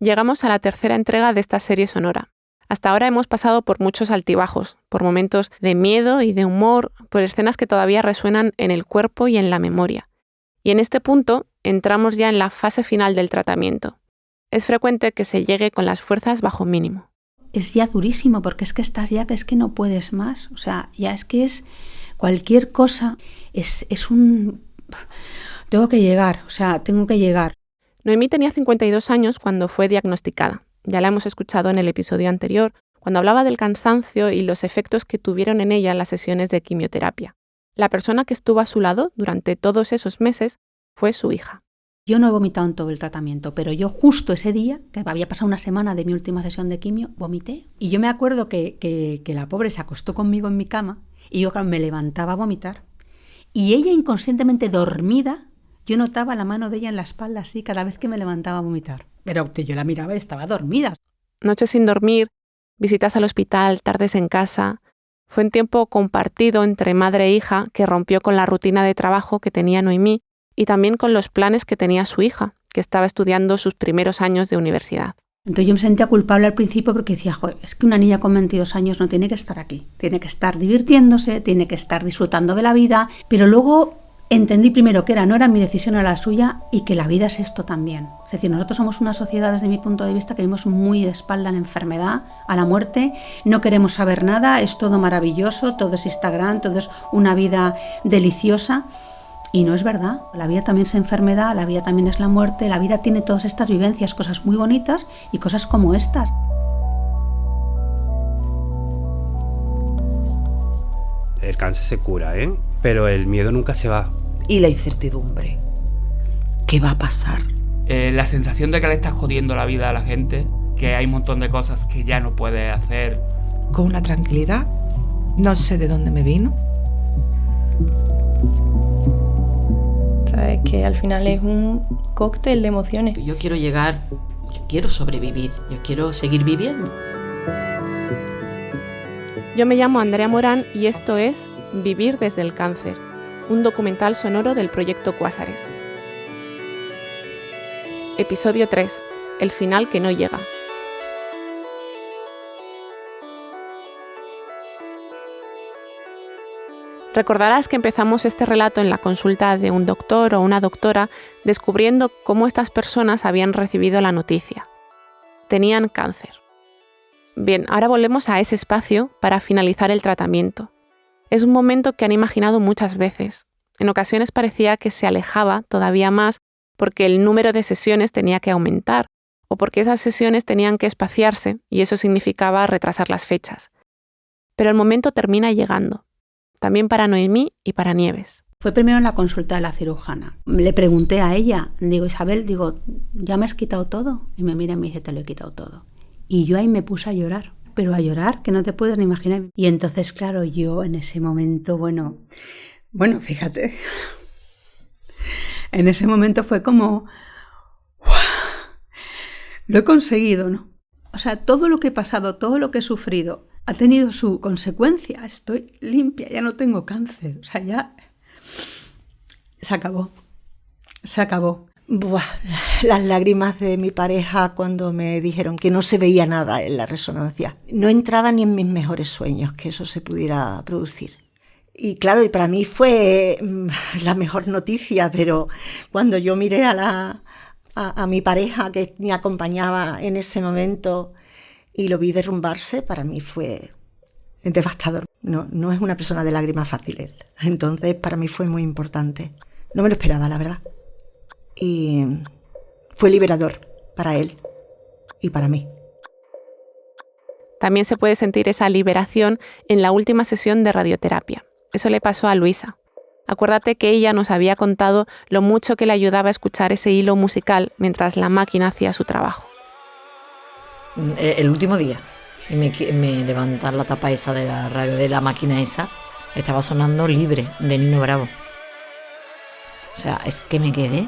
Llegamos a la tercera entrega de esta serie sonora. Hasta ahora hemos pasado por muchos altibajos, por momentos de miedo y de humor, por escenas que todavía resuenan en el cuerpo y en la memoria. Y en este punto entramos ya en la fase final del tratamiento. Es frecuente que se llegue con las fuerzas bajo mínimo. Es ya durísimo porque es que estás ya que es que no puedes más. O sea, ya es que es cualquier cosa, es un... Tengo que llegar. Noemí tenía 52 años cuando fue diagnosticada. Ya la hemos escuchado en el episodio anterior, cuando hablaba del cansancio y los efectos que tuvieron en ella las sesiones de quimioterapia. La persona que estuvo a su lado durante todos esos meses fue su hija. Yo no he vomitado en todo el tratamiento, pero yo justo ese día, que había pasado una semana de mi última sesión de quimio, vomité. Y yo me acuerdo que la pobre se acostó conmigo en mi cama y yo, claro, me levantaba a vomitar. Y ella inconscientemente dormida, yo notaba la mano de ella en la espalda así cada vez que me levantaba a vomitar. Pero yo la miraba y estaba dormida. Noches sin dormir, visitas al hospital, tardes en casa. Fue un tiempo compartido entre madre e hija que rompió con la rutina de trabajo que tenía Noemí y también con los planes que tenía su hija, que estaba estudiando sus primeros años de universidad. Entonces yo me sentía culpable al principio porque decía, joder, es que una niña con 22 años no tiene que estar aquí. Tiene que estar divirtiéndose, tiene que estar disfrutando de la vida. Pero luego entendí primero que no era mi decisión, era la suya y que la vida es esto también. Es decir, nosotros somos una sociedad, desde mi punto de vista, que vivimos muy de espalda a la enfermedad, a la muerte. No queremos saber nada, es todo maravilloso, todo es Instagram, todo es una vida deliciosa. Y no es verdad, la vida también es enfermedad, la vida también es la muerte, la vida tiene todas estas vivencias, cosas muy bonitas y cosas como estas. El cáncer se cura, pero el miedo nunca se va. Y la incertidumbre. ¿Qué va a pasar? La sensación de que le estás jodiendo la vida a la gente, que hay un montón de cosas que ya no puedes hacer. Con una tranquilidad, no sé de dónde me vino. ¿Sabes? Que al final es un cóctel de emociones. Yo quiero llegar, yo quiero sobrevivir, yo quiero seguir viviendo. Yo me llamo Andrea Morán y esto es Vivir desde el cáncer, un documental sonoro del proyecto Cuásares. Episodio 3. El final que no llega. Recordarás que empezamos este relato en la consulta de un doctor o una doctora descubriendo cómo estas personas habían recibido la noticia. Tenían cáncer. Bien, ahora volvemos a ese espacio para finalizar el tratamiento. Es un momento que han imaginado muchas veces. En ocasiones parecía que se alejaba todavía más porque el número de sesiones tenía que aumentar o porque esas sesiones tenían que espaciarse y eso significaba retrasar las fechas. Pero el momento termina llegando. También para Noemí y para Nieves. Fue primero en la consulta de la cirujana. Le pregunté a ella, digo, Isabel, ¿ya me has quitado todo? Y me mira y me dice, te lo he quitado todo. Y yo ahí me puse a llorar, pero a llorar que no te puedes ni imaginar. Y entonces, claro, yo en ese momento, bueno, fíjate, en ese momento fue como, lo he conseguido, ¿no? O sea, todo lo que he pasado, todo lo que he sufrido, ha tenido su consecuencia. Estoy limpia, ya no tengo cáncer. O sea, ya se acabó. Buah, las lágrimas de mi pareja cuando me dijeron que no se veía nada en la resonancia. No entraba ni en mis mejores sueños que eso se pudiera producir. Y claro, y para mí fue la mejor noticia, pero cuando yo miré a mi pareja que me acompañaba en ese momento y lo vi derrumbarse, para mí fue devastador. No es una persona de lágrimas fáciles. Entonces, para mí fue muy importante. No me lo esperaba, la verdad. Y fue liberador para él y para mí. También se puede sentir esa liberación en la última sesión de radioterapia. Eso le pasó a Luisa. Acuérdate que ella nos había contado lo mucho que le ayudaba a escuchar ese hilo musical mientras la máquina hacía su trabajo. El último día, me levantan la tapa esa de la radio de la máquina esa, estaba sonando Libre, de Nino Bravo. O sea, es que me quedé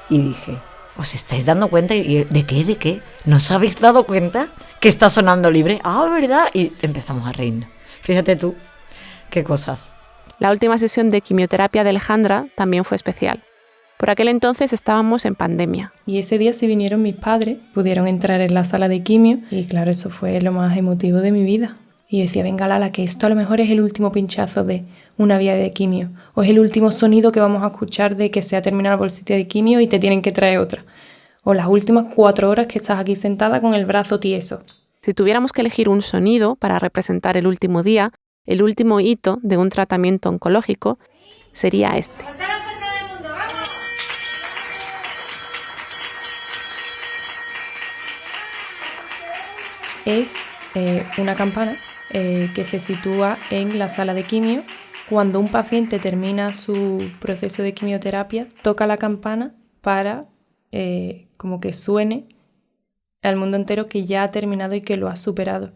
y dije, ¿os estáis dando cuenta? ¿De qué? ¿No os habéis dado cuenta que está sonando Libre? Ah, ¿verdad? Y empezamos a reírnos. Fíjate tú, qué cosas. La última sesión de quimioterapia de Alejandra también fue especial. Por aquel entonces estábamos en pandemia. Y ese día sí vinieron mis padres, pudieron entrar en la sala de quimio y claro, eso fue lo más emotivo de mi vida. Y yo decía, venga Lala, que esto a lo mejor es el último pinchazo de una vía de quimio o es el último sonido que vamos a escuchar de que se ha terminado la bolsita de quimio y te tienen que traer otra. O las últimas 4 horas que estás aquí sentada con el brazo tieso. Si tuviéramos que elegir un sonido para representar el último día, el último hito de un tratamiento oncológico, sería este. Es una campana que se sitúa en la sala de quimio. Cuando un paciente termina su proceso de quimioterapia, toca la campana para como que suene al mundo entero que ya ha terminado y que lo ha superado.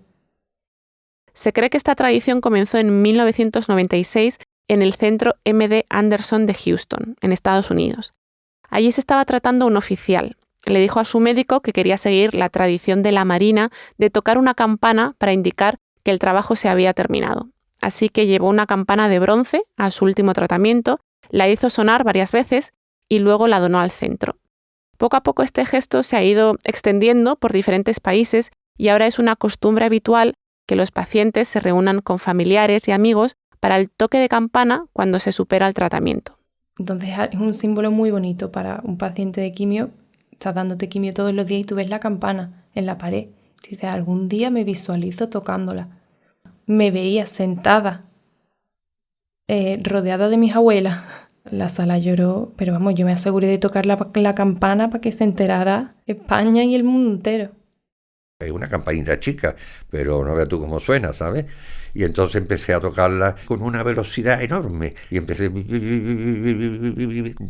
Se cree que esta tradición comenzó en 1996 en el centro MD Anderson de Houston, en Estados Unidos. Allí se estaba tratando un oficial. Le dijo a su médico que quería seguir la tradición de la Marina de tocar una campana para indicar que el trabajo se había terminado. Así que llevó una campana de bronce a su último tratamiento, la hizo sonar varias veces y luego la donó al centro. Poco a poco este gesto se ha ido extendiendo por diferentes países y ahora es una costumbre habitual que los pacientes se reúnan con familiares y amigos para el toque de campana cuando se supera el tratamiento. Entonces es un símbolo muy bonito para un paciente de quimio. Estás dándote quimio todos los días y tú ves la campana en la pared. Dices, algún día me visualizo tocándola. Me veía sentada, rodeada de mis abuelas. La sala lloró, pero vamos, yo me aseguré de tocar la campana para que se enterara España y el mundo entero. Es una campanita chica, pero no veas tú cómo suena, ¿sabes? Y entonces empecé a tocarla con una velocidad enorme. Y empecé...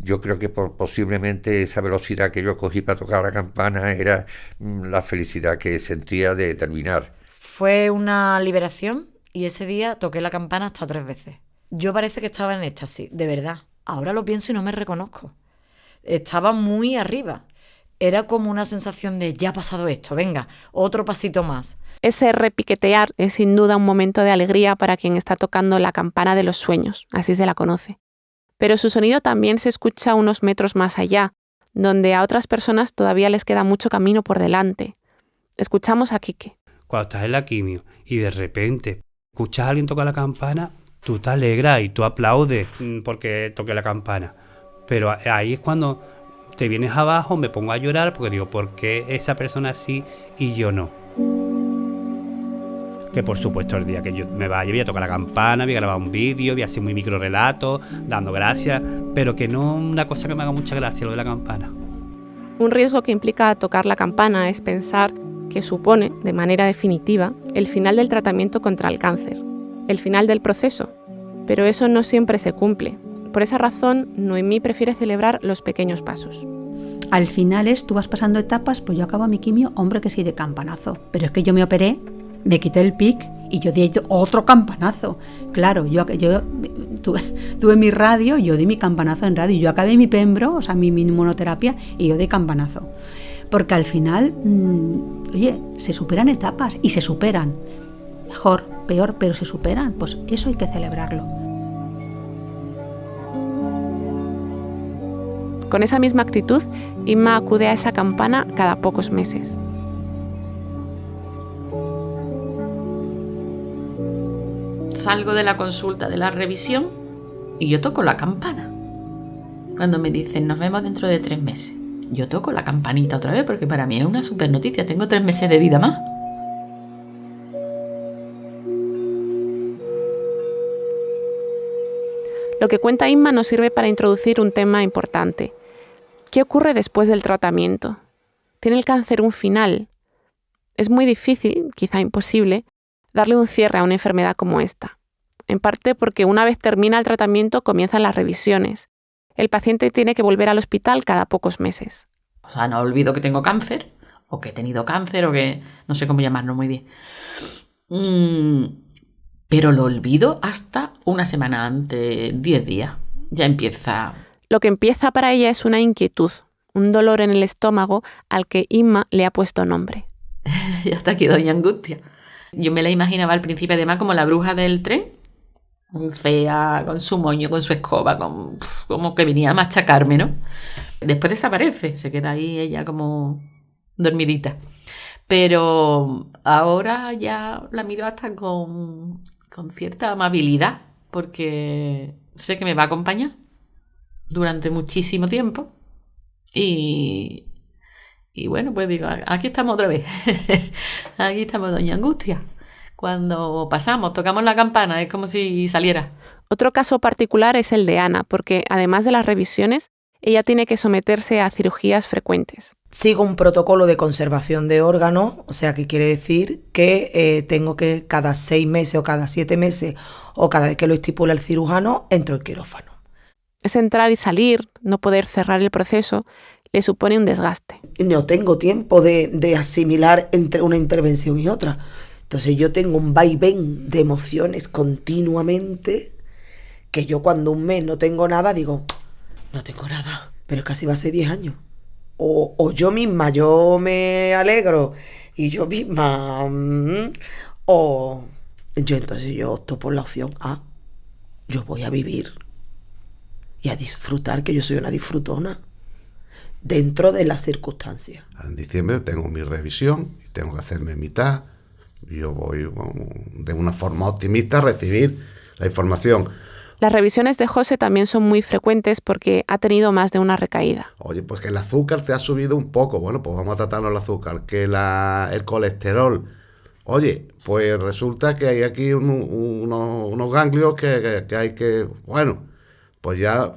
Yo creo que posiblemente esa velocidad que yo cogí para tocar la campana era la felicidad que sentía de terminar. Fue una liberación y ese día toqué la campana hasta 3 veces. Yo parece que estaba en éxtasis, de verdad. Ahora lo pienso y no me reconozco. Estaba muy arriba. Era como una sensación de ya ha pasado esto, venga, otro pasito más. Ese repiquetear es sin duda un momento de alegría para quien está tocando la campana de los sueños, así se la conoce. Pero su sonido también se escucha unos metros más allá, donde a otras personas todavía les queda mucho camino por delante. Escuchamos a Quique. Cuando estás en la quimio y de repente escuchas a alguien tocar la campana, tú te alegras y tú aplaudes porque toqué la campana. Pero ahí es cuando te vienes abajo, me pongo a llorar porque digo, ¿por qué esa persona sí y yo no? Que por supuesto el día que yo me vaya voy a tocar la campana, voy a grabar un vídeo, voy a hacer muy micro relato, dando gracias, pero que no una cosa que me haga mucha gracia, lo de la campana. Un riesgo que implica tocar la campana es pensar que supone, de manera definitiva, el final del tratamiento contra el cáncer, el final del proceso, pero eso no siempre se cumple. Por esa razón, Noemí prefiere celebrar los pequeños pasos. Al final tú vas pasando etapas, pues yo acabo mi quimio, hombre que sí de campanazo. Pero es que yo me operé, me quité el PIC y yo di otro campanazo. Claro, yo tuve mi radio, yo di mi campanazo en radio. Yo acabé mi Pembro, o sea, mi inmunoterapia, y yo di campanazo. Porque al final, oye, se superan etapas y se superan. Mejor, peor, pero se superan. Pues eso hay que celebrarlo. Con esa misma actitud, Inma acude a esa campana cada pocos meses. Salgo de la consulta, de la revisión, y yo toco la campana. Cuando me dicen, nos vemos dentro de 3 meses, yo toco la campanita otra vez, porque para mí es una super noticia, tengo 3 meses de vida más. Lo que cuenta Inma nos sirve para introducir un tema importante. ¿Qué ocurre después del tratamiento? ¿Tiene el cáncer un final? Es muy difícil, quizá imposible, darle un cierre a una enfermedad como esta. En parte porque una vez termina el tratamiento comienzan las revisiones. El paciente tiene que volver al hospital cada pocos meses. O sea, no olvido que tengo cáncer, o que he tenido cáncer, o que no sé cómo llamarlo muy bien. Pero lo olvido hasta una semana antes, 10 días. Ya empieza... Lo que empieza para ella es una inquietud, un dolor en el estómago al que Inma le ha puesto nombre. Y hasta aquí doña Angustia. Yo me la imaginaba al principio además como la bruja del tren, fea, con su moño, con su escoba, como que venía a machacarme, ¿no? Después desaparece, se queda ahí ella como dormidita. Pero ahora ya la miro hasta con cierta amabilidad, porque sé que me va a acompañar durante muchísimo tiempo. Y bueno, pues digo, aquí estamos otra vez. Aquí estamos, doña Angustia. Cuando pasamos, tocamos la campana, es como si saliera. Otro caso particular es el de Ana, porque además de las revisiones, ella tiene que someterse a cirugías frecuentes. Sigo un protocolo de conservación de órganos, o sea que quiere decir que tengo que cada 6 meses o cada 7 meses o cada vez que lo estipula el cirujano, entro al quirófano. Es entrar y salir, no poder cerrar el proceso, le supone un desgaste. No tengo tiempo de asimilar entre una intervención y otra. Entonces yo tengo un vaivén de emociones continuamente, que yo cuando un mes no tengo nada digo, no tengo nada, pero casi va a ser 10 años. O yo misma, yo me alegro y yo misma, o entonces yo opto por la opción A, yo voy a vivir y a disfrutar, que yo soy una disfrutona, dentro de las circunstancias. En diciembre tengo mi revisión y tengo que hacerme mitad. Yo voy de una forma optimista a recibir la información. Las revisiones de José también son muy frecuentes porque ha tenido más de una recaída. Oye, pues que el azúcar te ha subido un poco. Bueno, pues vamos a tratarnos el azúcar. Que el colesterol. Oye, pues resulta que hay aquí unos ganglios que hay que... Bueno, pues ya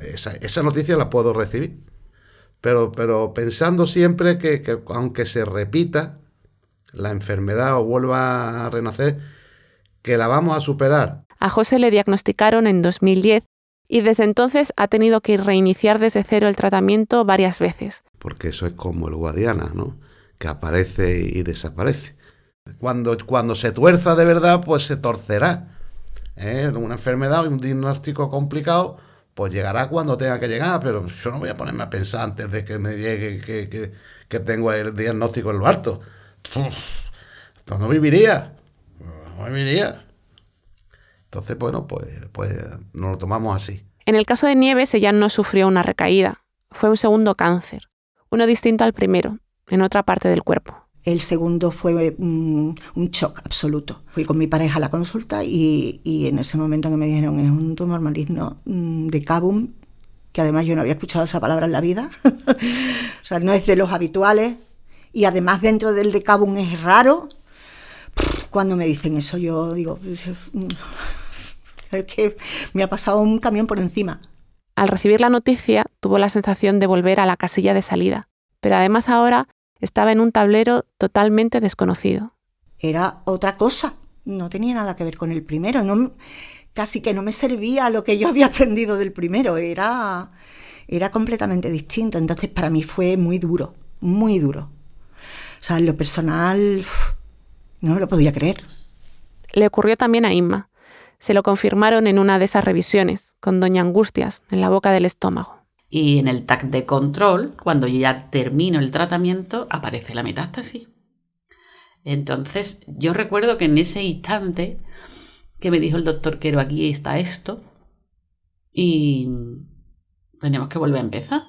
esa noticia la puedo recibir. Pero pensando siempre que aunque se repita la enfermedad o vuelva a renacer, que la vamos a superar. A José le diagnosticaron en 2010 y desde entonces ha tenido que reiniciar desde cero el tratamiento varias veces. Porque eso es como el Guadiana, ¿no? Que aparece y desaparece. Cuando se tuerza de verdad, pues se torcerá. Una enfermedad, un diagnóstico complicado, pues llegará cuando tenga que llegar, pero yo no voy a ponerme a pensar antes de que me llegue que tengo el diagnóstico en lo alto. Esto no viviría. Entonces, bueno, pues nos lo tomamos así. En el caso de Nieves, ella no sufrió una recaída. Fue un segundo cáncer, uno distinto al primero, en otra parte del cuerpo. El segundo fue un shock absoluto. Fui con mi pareja a la consulta y en ese momento que me dijeron es un tumor maligno de Cavum, que además yo no había escuchado esa palabra en la vida. O sea, no es de los habituales y además dentro del de Cavum es raro. Cuando me dicen eso yo digo, es que me ha pasado un camión por encima. Al recibir la noticia tuvo la sensación de volver a la casilla de salida, pero además ahora estaba en un tablero totalmente desconocido. Era otra cosa, no tenía nada que ver con el primero, casi que no me servía lo que yo había aprendido del primero, era completamente distinto. Entonces para mí fue muy duro, muy duro. O sea, en lo personal no lo podía creer. Le ocurrió también a Inma. Se lo confirmaron en una de esas revisiones, con doña Angustias en la boca del estómago. Y en el TAC de control, cuando yo ya termino el tratamiento, aparece la metástasis. Entonces, yo recuerdo que en ese instante que me dijo el doctor Quero, aquí está esto, y tenemos que volver a empezar.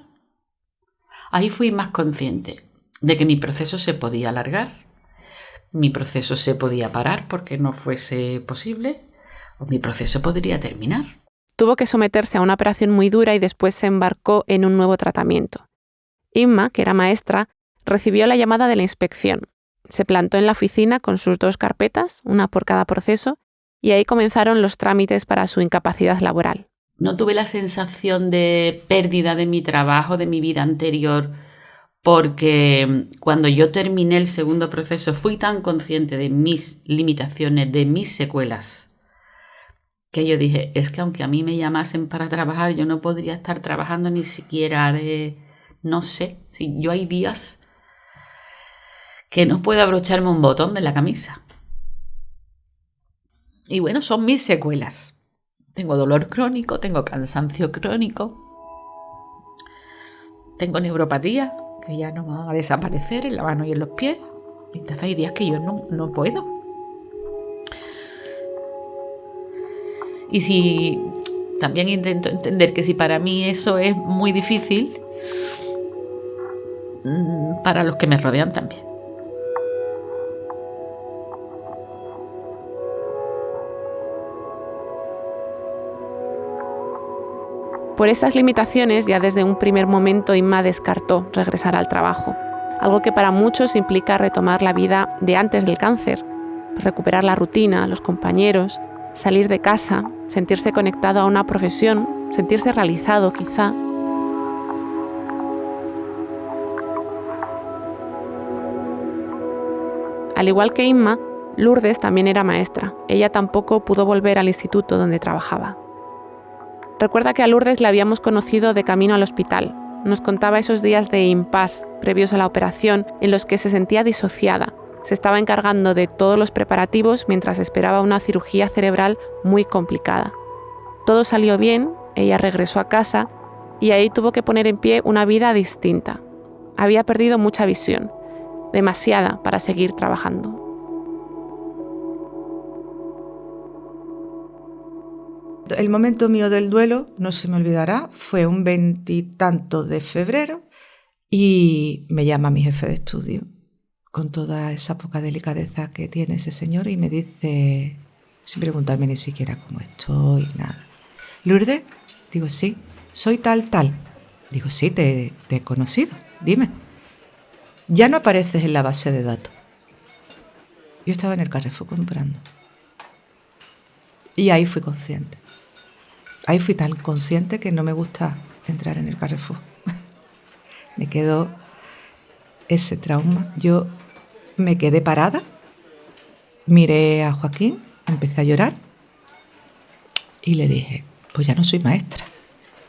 Ahí fui más consciente de que mi proceso se podía alargar, mi proceso se podía parar porque no fuese posible, o mi proceso podría terminar. Tuvo que someterse a una operación muy dura y después se embarcó en un nuevo tratamiento. Inma, que era maestra, recibió la llamada de la inspección. Se plantó en la oficina con sus 2 carpetas, una por cada proceso, y ahí comenzaron los trámites para su incapacidad laboral. No tuve la sensación de pérdida de mi trabajo, de mi vida anterior, porque cuando yo terminé el segundo proceso fui tan consciente de mis limitaciones, de mis secuelas, que yo dije, es que aunque a mí me llamasen para trabajar, yo no podría estar trabajando ni siquiera no sé, si yo hay días que no puedo abrocharme un botón de la camisa. Y bueno, son mis secuelas. Tengo dolor crónico, tengo cansancio crónico, tengo neuropatía, que ya no va a desaparecer en la mano y en los pies. Entonces hay días que yo no puedo. Y si también intento entender que si para mí eso es muy difícil, para los que me rodean también. Por esas limitaciones, ya desde un primer momento Inma descartó regresar al trabajo, algo que para muchos implica retomar la vida de antes del cáncer, recuperar la rutina, los compañeros, salir de casa, sentirse conectado a una profesión, sentirse realizado quizá. Al igual que Inma, Lourdes también era maestra. Ella tampoco pudo volver al instituto donde trabajaba. Recuerda que a Lourdes la habíamos conocido de camino al hospital. Nos contaba esos días de impasse previos a la operación en los que se sentía disociada. Se estaba encargando de todos los preparativos mientras esperaba una cirugía cerebral muy complicada. Todo salió bien, ella regresó a casa y ahí tuvo que poner en pie una vida distinta. Había perdido mucha visión, demasiada para seguir trabajando. El momento mío del duelo, no se me olvidará, fue un 20 y tanto de febrero y me llama mi jefe de estudio con toda esa poca delicadeza que tiene ese señor y me dice, sin preguntarme ni siquiera cómo estoy, nada. ¿Lourdes? Digo, sí. ¿Soy tal? Digo, sí, te he conocido, dime. Ya no apareces en la base de datos. Yo estaba en el Carrefour comprando. Y ahí fui consciente. Ahí fui tan consciente que no me gusta entrar en el Carrefour. Me quedó ese trauma. Yo me quedé parada, miré a Joaquín, empecé a llorar y le dije, pues ya no soy maestra.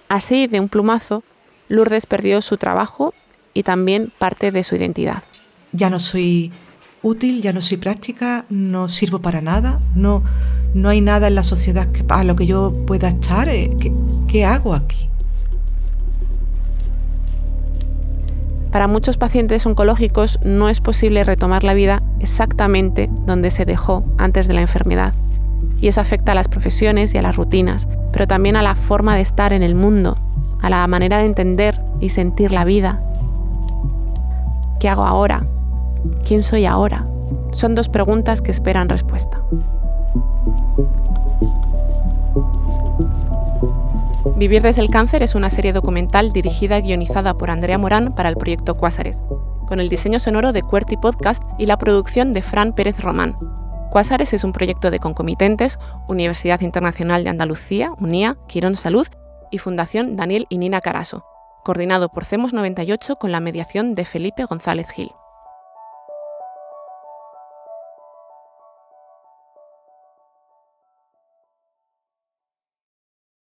Así, de un plumazo, Lourdes perdió su trabajo y también parte de su identidad. Ya no soy útil, ya no soy práctica, no sirvo para nada, no hay nada en la sociedad a lo que yo pueda estar. ¿Qué hago aquí? Para muchos pacientes oncológicos no es posible retomar la vida exactamente donde se dejó antes de la enfermedad. Y eso afecta a las profesiones y a las rutinas, pero también a la forma de estar en el mundo, a la manera de entender y sentir la vida. ¿Qué hago ahora? ¿Quién soy ahora? Son dos preguntas que esperan respuesta. Vivir desde el cáncer es una serie documental dirigida y guionizada por Andrea Morán para el proyecto Cuásares, con el diseño sonoro de QWERTY Podcast y la producción de Fran Pérez Román. Cuásares es un proyecto de concomitentes, Universidad Internacional de Andalucía, UNIA, Quirón Salud y Fundación Daniel y Nina Caraso, coordinado por CEMOS 98 con la mediación de Felipe González Gil.